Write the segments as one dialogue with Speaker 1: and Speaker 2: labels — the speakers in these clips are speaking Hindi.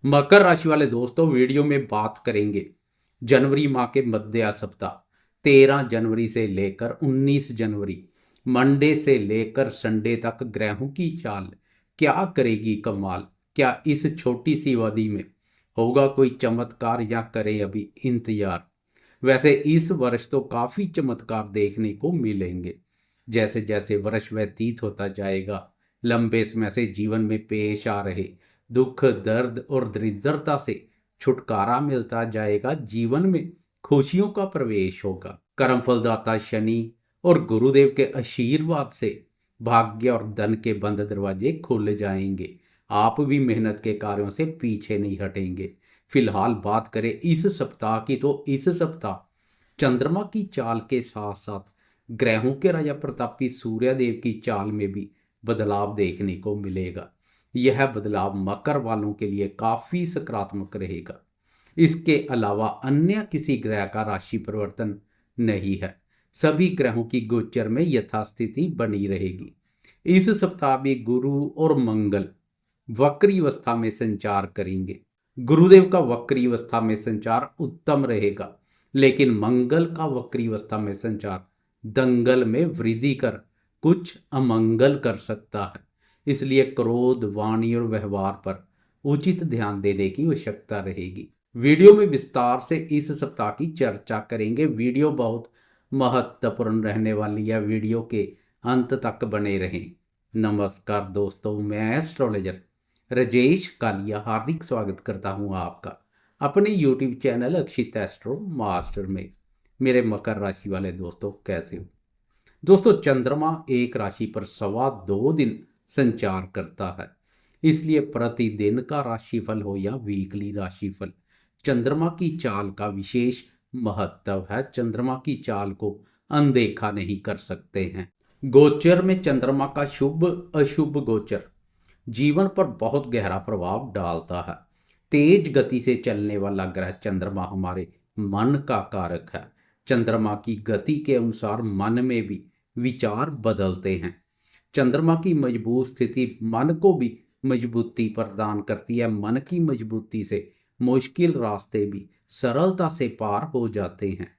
Speaker 1: मकर राशि वाले दोस्तों, वीडियो में बात करेंगे जनवरी माह के मध्य सप्ताह 13 जनवरी से लेकर 19 जनवरी, मंडे से लेकर संडे तक ग्रहों की चाल क्या करेगी कमाल। क्या इस छोटी सी अवधि में होगा कोई चमत्कार या करें अभी इंतजार। वैसे इस वर्ष तो काफी चमत्कार देखने को मिलेंगे। जैसे जैसे वर्ष व्यतीत होता जाएगा, लंबे समय से जीवन में पेश आ रहे दुख, दर्द और दरिद्रता से छुटकारा मिलता जाएगा। जीवन में खुशियों का प्रवेश होगा। कर्मफलदाता शनि और गुरुदेव के आशीर्वाद से भाग्य और धन के बंद दरवाजे खुल जाएंगे। आप भी मेहनत के कार्यों से पीछे नहीं हटेंगे। फिलहाल बात करें इस सप्ताह की, तो इस सप्ताह चंद्रमा की चाल के साथ साथ ग्रहों के राजा प्रतापी सूर्य देव की चाल में भी बदलाव देखने को मिलेगा। यह बदलाव मकर वालों के लिए काफी सकारात्मक रहेगा। इसके अलावा अन्य किसी ग्रह का राशि परिवर्तन नहीं है। सभी ग्रहों की गोचर में यथास्थिति बनी रहेगी। इस सप्ताह में गुरु और मंगल वक्री अवस्था में संचार करेंगे। गुरुदेव का वक्री अवस्था में संचार उत्तम रहेगा, लेकिन मंगल का वक्री अवस्था में संचार दंगल में वृद्धि कर कुछ अमंगल कर सकता है। इसलिए क्रोध, वाणी और व्यवहार पर उचित ध्यान देने की आवश्यकता रहेगी। वीडियो में विस्तार से इस सप्ताह की चर्चा करेंगे। वीडियो बहुत महत्वपूर्ण रहने वाली है, वीडियो के अंत तक बने रहें। नमस्कार दोस्तों, मैं एस्ट्रोलॉजर राजेश कालिया हार्दिक स्वागत करता हूं आपका अपने यूट्यूब चैनल अक्षित एस्ट्रो मास्टर में। मेरे मकर राशि वाले दोस्तों, कैसे हो दोस्तों। चंद्रमा एक राशि पर 2.25 दिन संचार करता है, इसलिए प्रतिदिन का राशिफल हो या वीकली राशिफल, चंद्रमा की चाल का विशेष महत्व है। चंद्रमा की चाल को अनदेखा नहीं कर सकते हैं। गोचर में चंद्रमा का शुभ अशुभ गोचर जीवन पर बहुत गहरा प्रभाव डालता है। तेज गति से चलने वाला ग्रह चंद्रमा हमारे मन का कारक है। चंद्रमा की गति के अनुसार मन में भी विचार बदलते हैं। चंद्रमा की मजबूत स्थिति मन को भी मजबूती प्रदान करती है। मन की मजबूती से मुश्किल रास्ते भी सरलता से पार हो जाते हैं।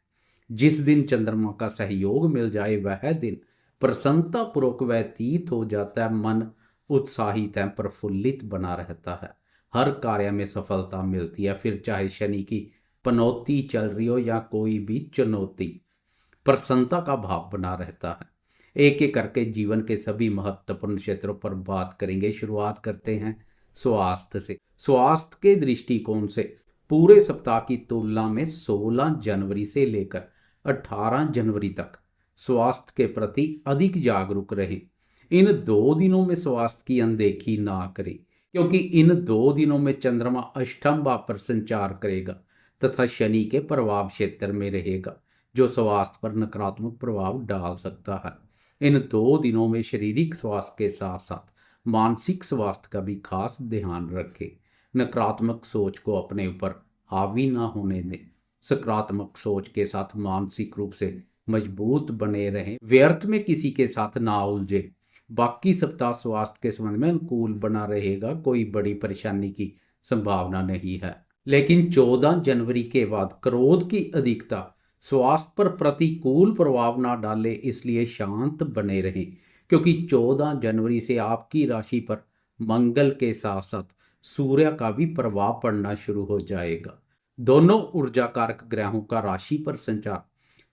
Speaker 1: जिस दिन चंद्रमा का सहयोग मिल जाए वह दिन प्रसन्नता पूर्वक व्यतीत हो जाता है। मन उत्साहित है, प्रफुल्लित बना रहता है। हर कार्य में सफलता मिलती है, फिर चाहे शनि की पनौती चल रही हो या कोई भी चुनौती, प्रसन्नता का भाव बना रहता है। एक एक करके जीवन के सभी महत्वपूर्ण क्षेत्रों पर बात करेंगे। शुरुआत करते हैं स्वास्थ्य से। स्वास्थ्य के दृष्टिकोण से पूरे सप्ताह की तुलना में 16 जनवरी से लेकर 18 जनवरी तक स्वास्थ्य के प्रति अधिक जागरूक रहें। इन 2 दिनों में स्वास्थ्य की अनदेखी ना करें, क्योंकि इन 2 दिनों में चंद्रमा अष्टम भाव पर संचार करेगा तथा शनि के प्रभाव क्षेत्र में रहेगा, जो स्वास्थ्य पर नकारात्मक प्रभाव डाल सकता है। इन 2 दिनों में शारीरिक स्वास्थ्य के साथ साथ मानसिक स्वास्थ्य का भी खास ध्यान रखें। नकारात्मक सोच को अपने ऊपर हावी ना होने दें। सकारात्मक सोच के साथ मानसिक रूप से मजबूत बने रहें। व्यर्थ में किसी के साथ ना उलझे। बाकी सप्ताह स्वास्थ्य के संबंध में अनुकूल बना रहेगा, कोई बड़ी परेशानी की संभावना नहीं है। लेकिन 14 जनवरी के बाद क्रोध की अधिकता स्वास्थ्य पर प्रतिकूल प्रभाव ना डाले, इसलिए शांत बने रहें, क्योंकि 14 जनवरी से आपकी राशि पर मंगल के साथ साथ सूर्य का भी प्रभाव पड़ना शुरू हो जाएगा। दोनों ऊर्जा कारक ग्रहों का राशि पर संचार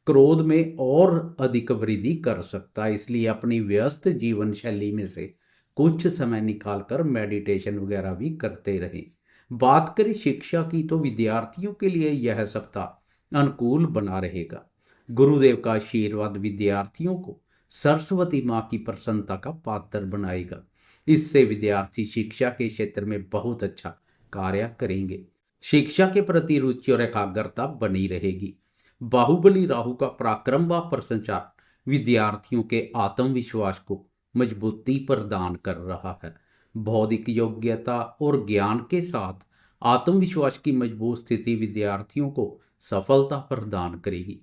Speaker 1: क्रोध में और अधिक वृद्धि कर सकता है। इसलिए अपनी व्यस्त जीवन शैली में से कुछ समय निकालकर मेडिटेशन वगैरह भी करते रहें। बात करें शिक्षा की, तो विद्यार्थियों के लिए यह सप्ताह अनुकूल बना रहेगा। गुरुदेव का आशीर्वाद विद्यार्थियों को सरस्वती माँ की प्रसन्नता का पात्र बनाएगा। इससे विद्यार्थी शिक्षा के क्षेत्र में बहुत अच्छा कार्य करेंगे। शिक्षा के प्रति रुचि और एकाग्रता बनी रहेगी। बाहुबली राहु का पराक्रम व प्रसंचार विद्यार्थियों के आत्मविश्वास को मजबूती प्रदान कर रहा है। बौद्धिक योग्यता और ज्ञान के साथ आत्मविश्वास की मजबूत स्थिति विद्यार्थियों को सफलता प्रदान करेगी।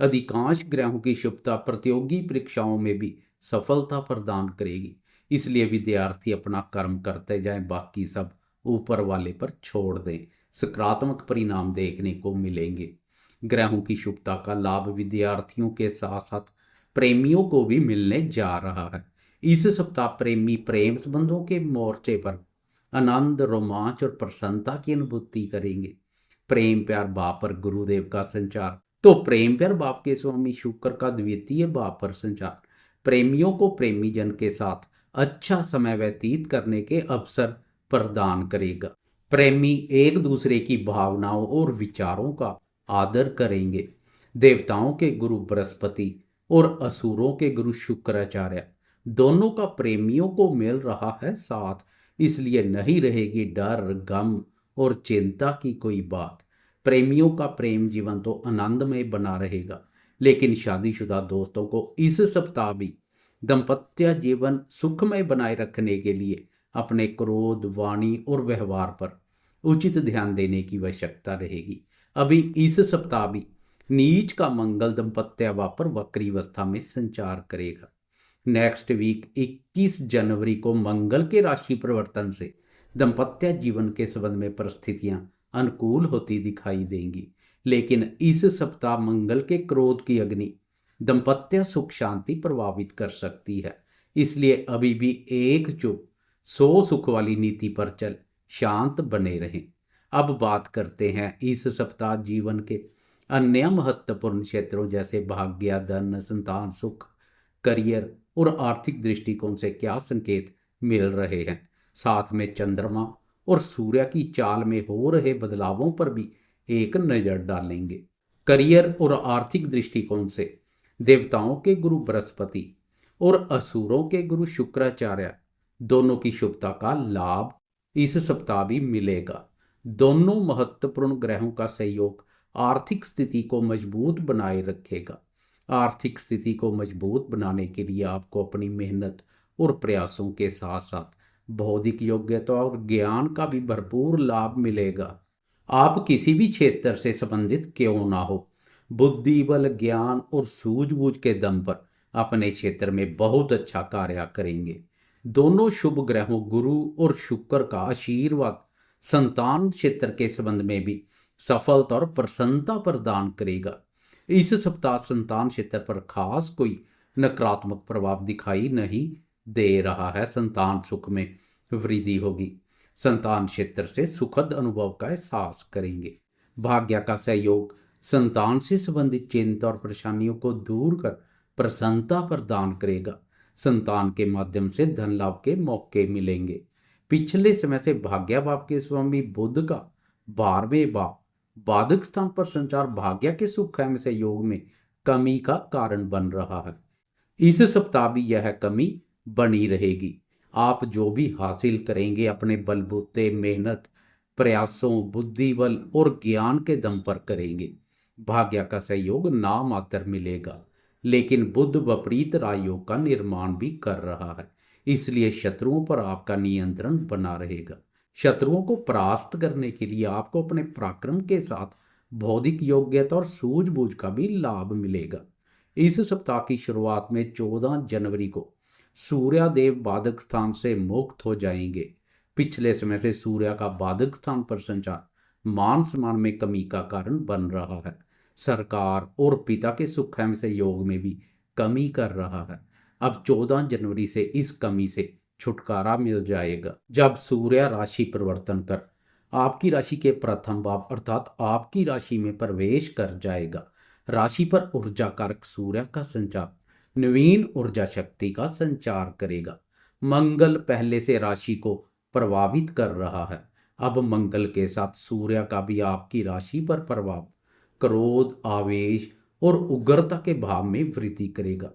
Speaker 1: अधिकांश ग्रहों की शुभता प्रतियोगी परीक्षाओं में भी सफलता प्रदान करेगी। इसलिए विद्यार्थी अपना कर्म करते जाएं, बाकी सब ऊपर वाले पर छोड़ दें, सकारात्मक परिणाम देखने को मिलेंगे। ग्रहों की शुभता का लाभ विद्यार्थियों के साथ साथ प्रेमियों को भी मिलने जा रहा है। इस सप्ताह प्रेमी प्रेम संबंधों के मोर्चे पर आनंद, रोमांच और प्रसन्नता की अनुभूति करेंगे। प्रेम प्यार भाव पर गुरुदेव का संचार। तो प्रेम प्यार भाव के स्वामी शुक्र का द्वितीय भाव पर संचार प्रेमियों को प्रेमी जन के साथ अच्छा समय व्यतीत करने के अवसर प्रदान करेगा। प्रेमी एक दूसरे की भावनाओं और विचारों का आदर करेंगे। देवताओं के गुरु बृहस्पति और असुरों के गुरु शुक्राचार्य दोनों का प्रेमियों को मिल रहा है साथ, इसलिए नहीं रहेगी डर, गम और चिंता की कोई बात। प्रेमियों का प्रेम जीवन तो आनंदमय बना रहेगा, लेकिन शादीशुदा दोस्तों को इस सप्ताह भी दाम्पत्य जीवन सुखमय बनाए रखने के लिए अपने क्रोध, वाणी और व्यवहार पर उचित ध्यान देने की आवश्यकता रहेगी। अभी इस सप्ताह भी नीच का मंगल दाम्पत्य भाव पर वक्री अवस्था में संचार करेगा। नेक्स्ट वीक 21 जनवरी को मंगल के राशि परिवर्तन से दाम्पत्य जीवन के संबंध में परिस्थितियां अनुकूल होती दिखाई देंगी, लेकिन इस सप्ताह मंगल के क्रोध की अग्नि दाम्पत्य सुख शांति प्रभावित कर सकती है। इसलिए अभी भी एक चुप 100 सुख वाली नीति पर चल शांत बने रहें। अब बात करते हैं इस सप्ताह जीवन के अन्य महत्वपूर्ण क्षेत्रों जैसे भाग्य, धन, संतान सुख, करियर और आर्थिक दृष्टिकोण से क्या संकेत मिल रहे हैं। साथ में चंद्रमा और सूर्य की चाल में हो रहे बदलावों पर भी एक नज़र डालेंगे। करियर और आर्थिक दृष्टिकोण से देवताओं के गुरु बृहस्पति और असुरों के गुरु शुक्राचार्य दोनों की शुभता का लाभ इस सप्ताह भी मिलेगा। दोनों महत्वपूर्ण ग्रहों का सहयोग आर्थिक स्थिति को मजबूत बनाए रखेगा। आर्थिक स्थिति को मजबूत बनाने के लिए आपको अपनी मेहनत और प्रयासों के साथ साथ बौद्धिक योग्यता और ज्ञान का भी भरपूर लाभ मिलेगा। आप किसी भी क्षेत्र से संबंधित क्यों ना हो, बुद्धि बल, ज्ञान और सूझबूझ के दम पर अपने क्षेत्र में बहुत अच्छा कार्य करेंगे। दोनों शुभ ग्रहों गुरु और शुक्र का आशीर्वाद संतान क्षेत्र के संबंध में भी सफलता और प्रसन्नता प्रदान करेगा। इस सप्ताह संतान क्षेत्र पर खास कोई नकारात्मक प्रभाव दिखाई नहीं दे रहा है। संतान सुख में वृद्धि होगी। संतान क्षेत्र से सुखद अनुभव का एहसास करेंगे। भाग्य का सहयोग संतान से संबंधित चिंता और परेशानियों को दूर कर प्रसन्नता प्रदान करेगा। संतान के माध्यम से धन लाभ के मौके मिलेंगे। पिछले समय से भाग्य भाव के स्वामी बुध का 12वें भाव बाधक स्थान पर संचार भाग्य के सुख एवं सहयोग में कमी का कारण बन रहा है। इस सप्ताह भी यह कमी बनी रहेगी। आप जो भी हासिल करेंगे अपने बलबूते, मेहनत, प्रयासों, बुद्धि बल और ज्ञान के दम पर करेंगे। भाग्य का सहयोग नामात्र मिलेगा, लेकिन बुध विपरीत राजयोग का निर्माण भी कर रहा है, इसलिए शत्रुओं पर आपका नियंत्रण बना रहेगा। शत्रुओं को परास्त करने के लिए आपको अपने पराक्रम के साथ बौद्धिक योग्यता और सूझबूझ का भी लाभ मिलेगा। इस सप्ताह की शुरुआत में 14 जनवरी को सूर्यदेव बाधक स्थान से मुक्त हो जाएंगे। पिछले समय से सूर्य का बाधक स्थान पर संचार मान सम्मान में कमी का कारण बन रहा है। सरकार और पिता के सुख एवं सहयोग में भी कमी कर रहा है। अब 14 जनवरी से इस कमी से छुटकारा मिल जाएगा, जब सूर्य राशि परिवर्तन कर आपकी राशि के प्रथम भाव अर्थात आपकी राशि में प्रवेश कर जाएगा। राशि पर ऊर्जा कारक सूर्य का संचार नवीन ऊर्जा शक्ति का संचार करेगा। मंगल पहले से राशि को प्रभावित कर रहा है। अब मंगल के साथ सूर्य का भी आपकी राशि पर प्रभाव क्रोध, आवेश और उग्रता के भाव में वृद्धि करेगा।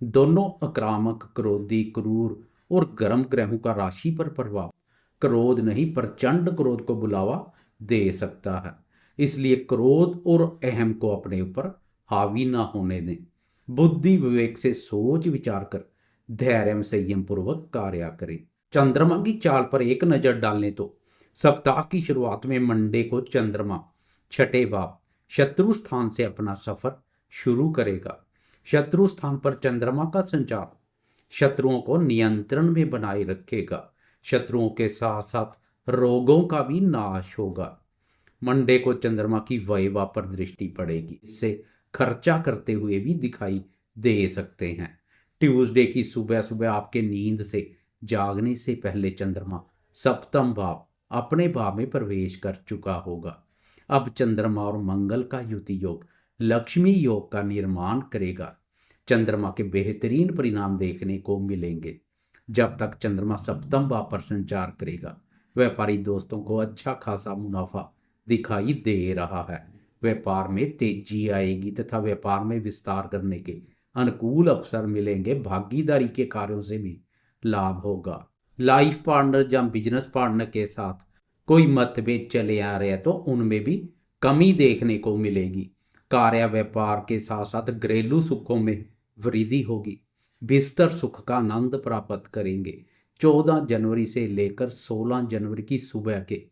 Speaker 1: दोनों आक्रामक, क्रोधी, क्रूर और गर्म ग्रहों का राशि पर प्रभाव क्रोध नहीं प्रचंड क्रोध को बुलावा दे सकता है। इसलिए क्रोध और अहम को अपने ऊपर हावी ना होने दें। बुद्धि विवेक से सोच विचार कर धैर्य में संयम पूर्वक कार्य करें। चंद्रमा की चाल पर एक नजर डालने तो सप्ताह की शुरुआत में मंडे को चंद्रमा 6ठे भाव शत्रु स्थान से अपना सफर शुरू करेगा। शत्रु स्थान पर चंद्रमा का संचार शत्रुओं को नियंत्रण में बनाए रखेगा। शत्रुओं के साथ साथ रोगों का भी नाश होगा। मंडे को चंद्रमा की वायवा पर दृष्टि पड़ेगी, इससे खर्चा करते हुए भी दिखाई दे सकते हैं। ट्यूसडे की सुबह सुबह आपके नींद से जागने से पहले चंद्रमा सप्तम भाव अपने भाव में प्रवेश कर चुका होगा। अब चंद्रमा और मंगल का युति योग लक्ष्मी योग का निर्माण करेगा। चंद्रमा के बेहतरीन परिणाम देखने को मिलेंगे। जब तक चंद्रमा सप्तम भाव पर संचार करेगा, व्यापारी दोस्तों को अच्छा खासा मुनाफा दिखाई दे रहा है। व्यापार में तेजी आएगी तथा व्यापार में विस्तार करने के अनुकूल अवसर मिलेंगे। भागीदारी के कार्यों से भी लाभ होगा। लाइफ पार्टनर या बिजनेस पार्टनर के साथ कोई मतभेद चले आ रहे हैं तो उनमें भी कमी देखने को मिलेगी। कार्य व्यापार के साथ साथ घरेलू सुखों में वृद्धि होगी। बिस्तर सुख का आनंद प्राप्त करेंगे। 14 जनवरी से लेकर 16 जनवरी की सुबह के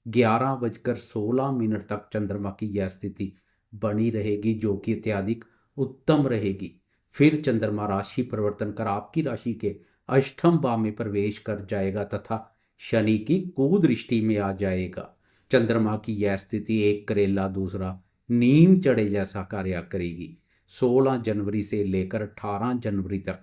Speaker 1: 11:16 तक चंद्रमा की यह स्थिति बनी रहेगी, जो कि अत्यधिक उत्तम रहेगी। फिर चंद्रमा राशि परिवर्तन कर आपकी राशि के अष्टम भाव में प्रवेश कर जाएगा तथा शनि की कुदृष्टि में आ जाएगा। चंद्रमा की यह स्थिति एक करेला दूसरा नीम चढ़े जैसा कार्य करेगी। 16 जनवरी से लेकर 18 जनवरी तक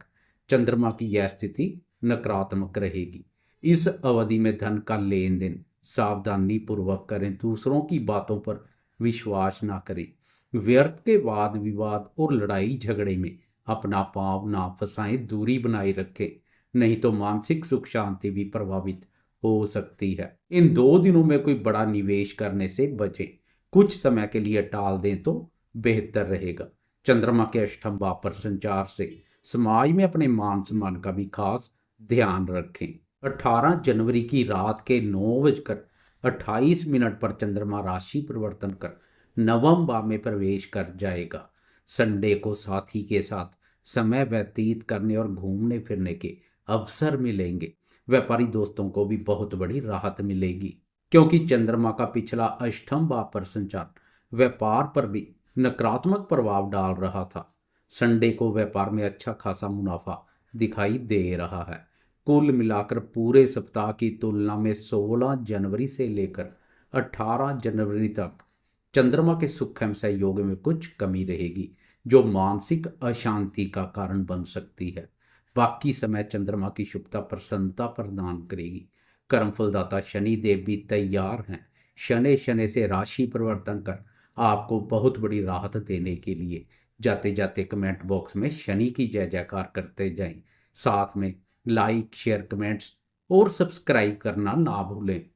Speaker 1: चंद्रमा की यह स्थिति नकारात्मक रहेगी। इस अवधि में धन का लेन देन सावधानी पूर्वक करें। दूसरों की बातों पर विश्वास ना करें। व्यर्थ के वाद विवाद और लड़ाई झगड़े में अपना पांव ना फंसाएं। दूरी बनाए रखें, नहीं तो मानसिक सुख शांति भी प्रभावित हो सकती है। इन 2 दिनों में कोई बड़ा निवेश करने से बचें। कुछ समय के लिए टाल दें तो बेहतर रहेगा। चंद्रमा के अष्टम भाव पर संचार से समाज में अपने मान सम्मान का भी खास ध्यान रखें। 18 जनवरी की रात के 9:28 पर चंद्रमा राशि परिवर्तन कर नवम भाव में प्रवेश कर जाएगा। संडे को साथी के साथ समय व्यतीत करने और घूमने फिरने के अवसर मिलेंगे। व्यापारी दोस्तों को भी बहुत बड़ी राहत मिलेगी, क्योंकि चंद्रमा का पिछला अष्टम भाव पर संचार व्यापार पर भी नकारात्मक प्रभाव डाल रहा था। संडे को व्यापार में अच्छा खासा मुनाफा दिखाई दे रहा है। कुल मिलाकर पूरे सप्ताह की तुलना में 16 जनवरी से लेकर 18 जनवरी तक चंद्रमा के सुख एवं सहयोग में कुछ कमी रहेगी, जो मानसिक अशांति का कारण बन सकती है। बाकी समय चंद्रमा की शुभता प्रसन्नता प्रदान करेगी। कर्मफलदाता शनि देव भी तैयार हैं शनि शनि से राशि परिवर्तन कर आपको बहुत बड़ी राहत देने के लिए। जाते जाते कमेंट बॉक्स में शनि की जय जयकार करते जाएं। साथ में लाइक शेयर कमेंट्स और सब्सक्राइब करना ना भूलें।